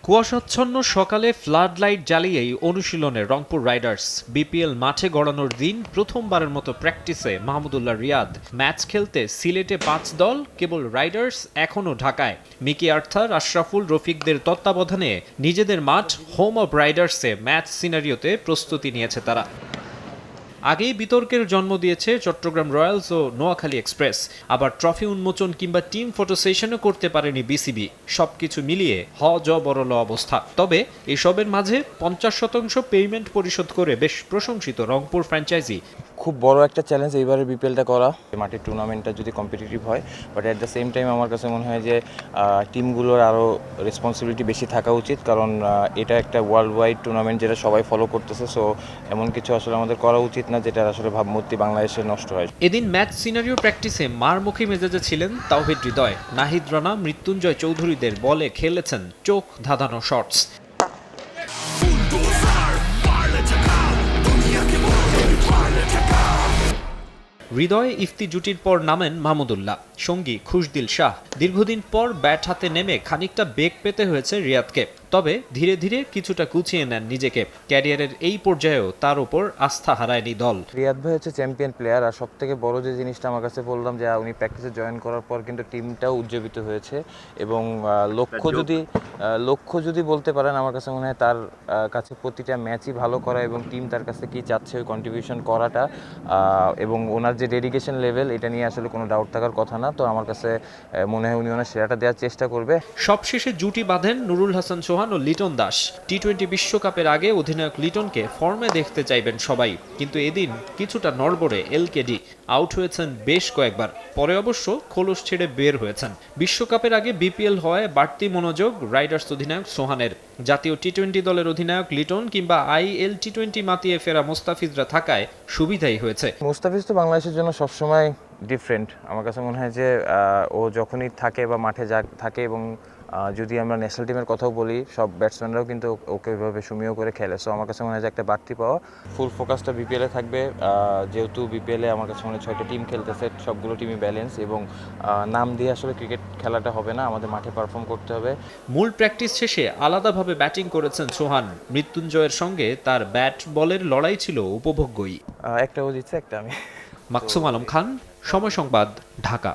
কুয়াশাচ্ছন্ন সকালে flood light জ্বালিয়েই অনুশীলনে Rangpur Riders. BPL মাঠে গড়ানোর দিন প্রথমবারের মতো প্র্যাকটিসে মাহমুদুল্লাহ রিয়াদ। ম্যাচ খেলতে সিলেটে 5 দল, কেবল রাইডার্স এখনও ঢাকায়। মিকি আর্থার, আশরাফুল, রফিকদের তত্ত্বাবধানে নিজেদের মাঠ হোম অব রাইডার্সে ম্যাচ সিনারিওতে প্রস্তুতি নিয়েছে তারা। আগেই বিতর্কের জন্ম দিয়েছে চট্টগ্রাম রয়্যালস ও নোয়াখালী এক্সপ্রেস। আবার ট্রফি উন্মোচন কিংবা টিম ফটো সেশনও করতে পারেনি বিসিবি। সবকিছু মিলিয়ে হ-জ-বরল অবস্থা। তবে এসবের মাঝে 50% পেমেন্ট পরিশোধ করে বেশ প্রশংসিত রংপুর ফ্র্যাঞ্চাইজি। খুব বড় একটা চ্যালেঞ্জ এইবারে বিপিএলটা করা, মাটির টুর্নামেন্টটা যদি কম্পিটিটিভ হয়, but at the same time আমার কাছে মনে হয় যে টিমগুলোর আরও রেসপন্সিবিলিটি বেশি থাকা উচিত, কারণ এটা একটা ওয়ার্ল্ড ওয়াইড টুর্নামেন্ট যেটা সবাই ফলো করতেছে। সো এমন কিছু আসলে আমাদের করা উচিত না যেটা আসলে ভাবমূর্তি বাংলাদেশে নষ্ট হয়। এদিন ম্যাচ সিনারিও প্র্যাকটিসে মারমুখী মেজাজে ছিলেন তাওহিদ হৃদয়। নাহিদ রানা, মৃত্যুঞ্জয় চৌধুরীদের বলে খেলেছেন চোখ ধাঁধানো শটস। হৃদয় ইফতি জুটির পর নামেন মাহমুদুল্লাহ, সঙ্গী খুশদিল শাহ। দীর্ঘদিন পর ব্যাট হাতে নেমে খানিকটা বেগ পেতে হয়েছে রিয়াদকে, তবে ধীরে ধীরে কিছুটা গুছিয়ে নেন নিজেকে। ক্যারিয়ারের এই পর্যায়েও তার উপর আস্থা হারায়নি দল। রিয়াদ ভাই হচ্ছে চ্যাম্পিয়ন প্লেয়ার, আর সব থেকে বড় যে জিনিসটা আমার কাছে বললাম যে উনি প্র্যাকটিসে জয়েন করার পর কিন্তু টিমটাও উজ্জীবিত হয়েছে, এবং লক্ষ্য যদি বলতে পারেন, আমার কাছে মনে হয় তার কাছে প্রতিটা ম্যাচই ভালো করা এবং টিম তার কাছে কি চাচ্ছে ওই কন্ট্রিবিউশন করাটা, এবং ওনার যে ডেডিকেশন লেভেল, এটা নিয়ে আসলে কোনো ডাউট থাকার কথা না। তো আমার কাছে মনে হয় উনি ওনার সেরাটা দেওয়ার চেষ্টা করবে। সবশেষে জুটি বাঁধেন নুরুল হাসান সোহান ও লিটন দাস। টি-20 বিশ্বকাপের আগে অধিনায়ক লিটনকে ফর্মে দেখতে চাইবেন সবাই, কিন্তু এদিন কিছুটা নড়বড়ে এলকেডি। আউট হয়েছেন বেশ কয়েকবার, পরে অবশ্য খোলস ছেড়ে বের হয়েছেন। বিশ্বকাপের আগে বিপিএল হওয়ায় বাড়তি মনোযোগ রাইডার্স অধিনায়ক সোহানের। জাতীয় টি-20 দলের অধিনায়ক লিটন কিংবা আইএল টি-20 মাতিয়ে ফেরা মোস্তাফিজরা থাকায় সুবিধাই হয়েছে। মোস্তাফিজ তো বাংলাদেশের জন্য সবসময় ডিফারেন্ট। আমার কাছে মনে হয় যে ও যখনই থাকে বা মাঠে থাকে, এবং যদি আমরা ন্যাশনাল টিমের কথাও বলি, সব ব্যাটসম্যানরাও কিন্তু ওকে ওইভাবে সমীহ করে খেলে। সো আমার কাছে মনে হয় যে একটা বাড়তি পাওয়া। ফুল ফোকাসটা বিপিএলে থাকবে, যেহেতু বিপিএলে আমার কাছে মনে হয় 6টা টিম খেলতেছে, সবগুলো টিমই ব্যালেন্স, এবং নাম দিয়ে আসলে ক্রিকেট খেলাটা হবে না, আমাদের মাঠে পারফর্ম করতে হবে। মূল প্র্যাকটিস শেষে আলাদাভাবে ব্যাটিং করেছেন সোহান। মৃত্যুঞ্জয়ের সঙ্গে তার ব্যাট বলের লড়াই ছিল উপভোগ্যই। একটা ও জিতছে, একটা আমি। মাকসুম আলম খান, সময় সংবাদ, ঢাকা।